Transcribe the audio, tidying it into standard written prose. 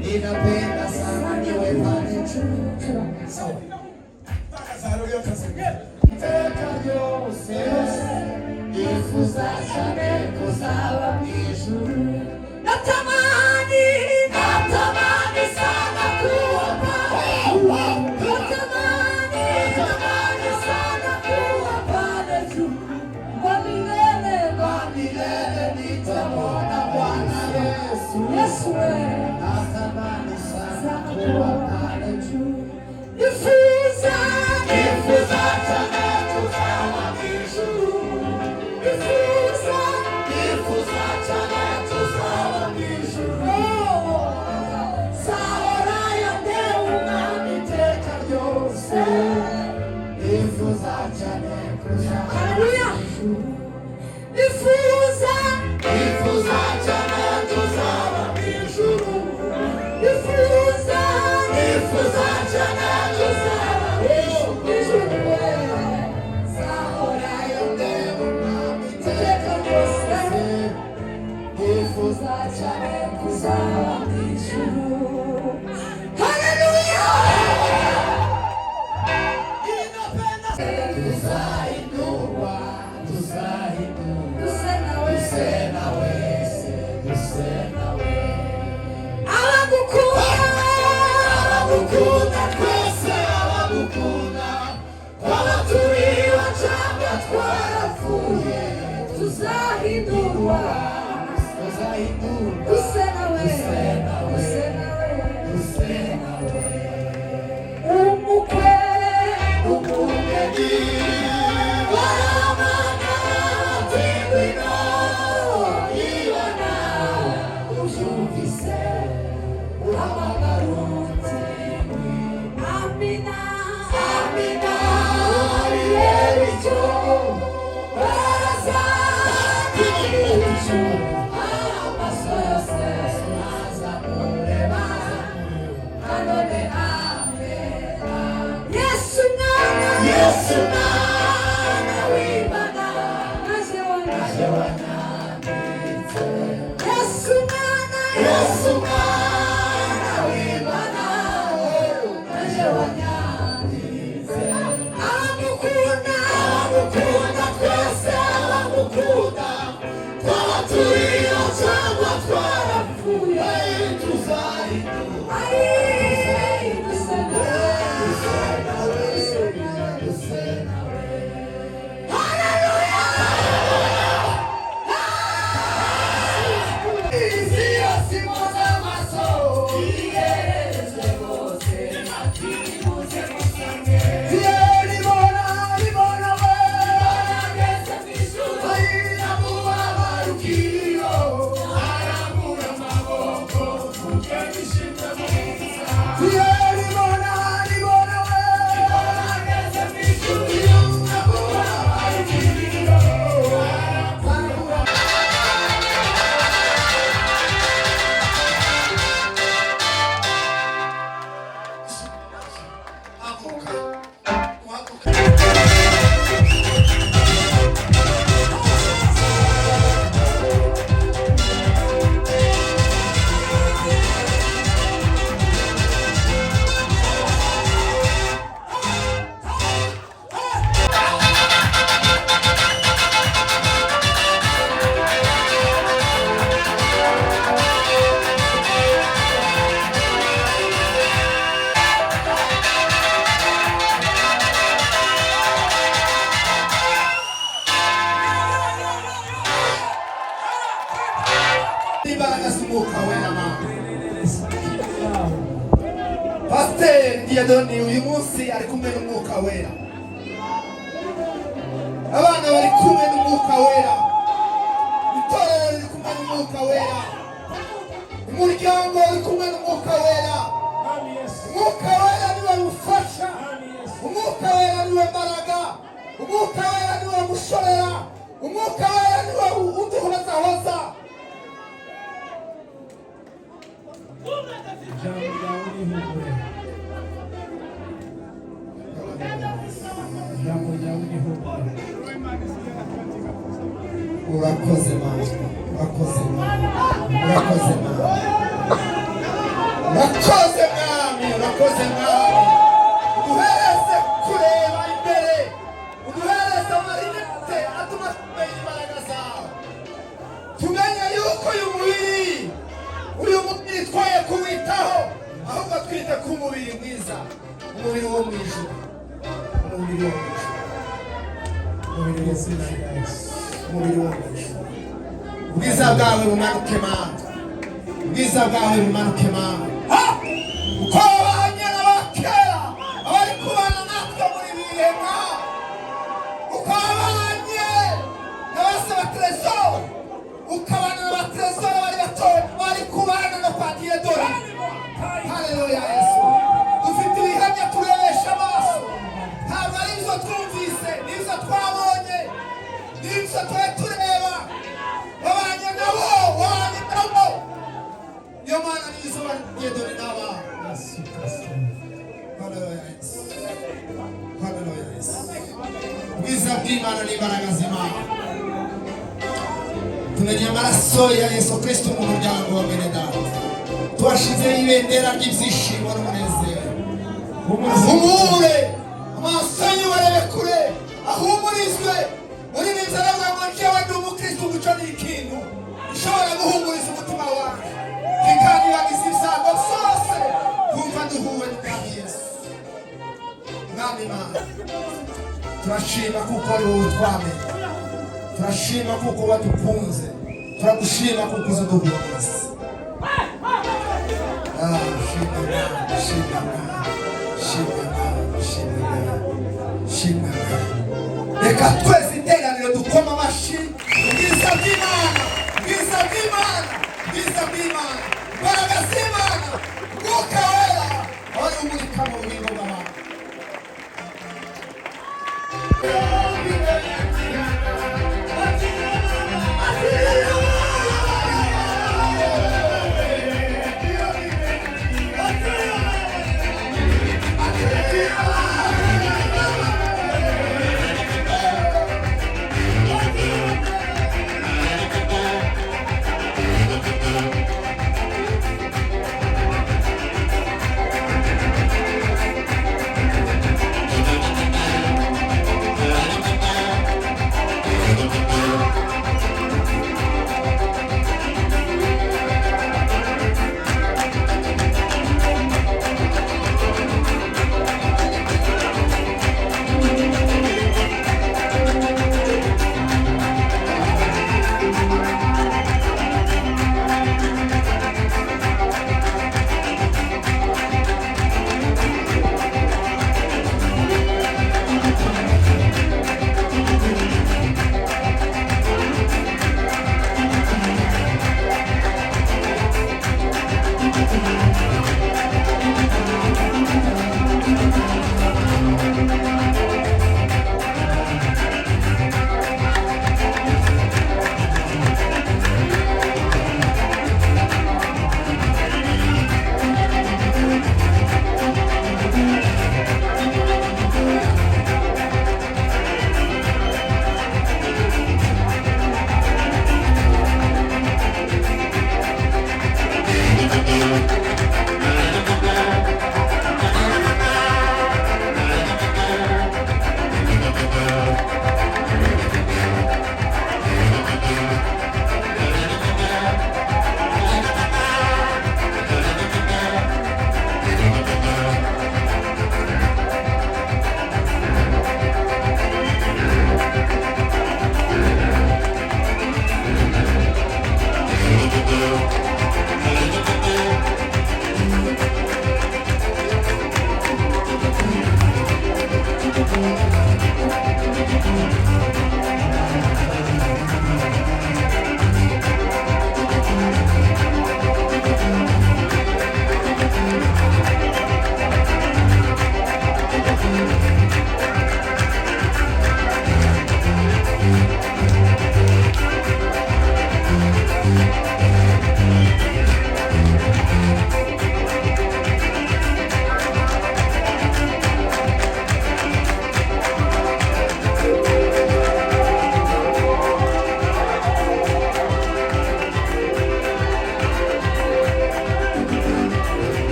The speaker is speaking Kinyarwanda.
Ninapenda sana niwe pale juu. Iteka ryose nifuza cyane kuzaba mw'ijuru. Natamani sana kuba pale. Natamani sana kuba pale juu. Kwa milele nitamwona Bwana Yesu. Yesu natamani sana kuba pale juu. Nifuza cyane kuzaba mw'ijuru. Nifuza cyane kuzaba mw'ijuru. Sahorayo ndewe umwami iteka ryose. Nifuza cyane kuzaba mw'ijuru. Nifuza cyane kuzaba mw'ijuru. Nifuza cyane kuzaba mw'ijuru. Sahorayo ndewe umwami iteka ryose. Nifuza cyane kuzaba mw'ijuru. Haleluya! Tuzahindurwa duse nawe abagukunda twese abagukunda twaba turiho cyangwa twarapfuye tuzahindurwa duse nawe umugeni baramana tingwino ibona ubyumvise uhamagaruti amina rirericyo baraza rirericyo amaso yose aza kureba kanone amena Yesu mwana w'Imana naje wananditse Yesu mwana w'Imana naje wananditse abamukunda twese abamukunda twaba turiho cyangwa twarapfuye tuzahindurwa Pastor Diadoni uyu munsi ari kumwe n'umwuka wera. Abana bari kumwe n'umwuka wera. Itorero riri kumwe n'umwuka wera. Umuryango uri kumwe n'umwuka wera. Umwuka wera niwe mufasha. Umwuka wera niwe mbaraga. Umwuka wera niwe mushorera. Umwuka wera niwe uduhozahoza. Urakoze Mana. urakoze mwami, urakoze mwami, urakoze mwami, urakoze mwami. Uduhereze kureba imbere, uduhereze amarinete atuma tumenya imbaraga zawe, tumenye yuko uyu mubiri twoye kuwitaho, ahubwo twite ku mubiri mwiza, umubiri wo mu ijuru, umubiri wo mu ijuru, umubiri wo mu ijuru, umubiri wo mu ijuru. Ubwiza bwawe bumanuke Mana, ubwiza bwawe bumanuke Mana. Uko wabanye n'abakera abari kubana natwe muri bihe Mana, uko wabanye n'abase bateresoro, ukabana n'abateresoro bari batoye bari kubana no kwa Diyedoni. Haleluya Yesu, dufite ibihamya turebesha amaso, ntabwo ari ibyo twumvise, n'ibyo twabonye, n'ibyo tuba tureba. Wabanye nabo, wabanye nabo, niyo Mana nizo Diyedoni n'aba. Haleluya Yesu, haleluya Yesu. Ubwiza bw'Imana n'imbaraga z'Imana, tumenye amaraso ya Yesu Kristo mu muryango wa bene data, tubashizeho ibendera ry'ibyishimo n'umunezero. Humure, amaso yanyu barebe kure, ahumurizwe. Muri nibyo aravuga ngo njyewe ndi umukristo, umuco ni ikintu ushobora guhumuriza umutima wawe, kandi wagize ibyago byose kumva duhuwe n'Umwami Yesu. Mwami Mana, turashima kuko ari wowe twamenye, turashima kuko wadukunze, turagushima kuko uzi duhumuriza. Reka twese iteraniro dukoma amashyi. Ubwiza bw'Imana, ubwiza bw'Imana, ubwiza bw'Imana, imbaraga z'Imana, Mwuka Wera wari umurika mu bugingo bw'abantu.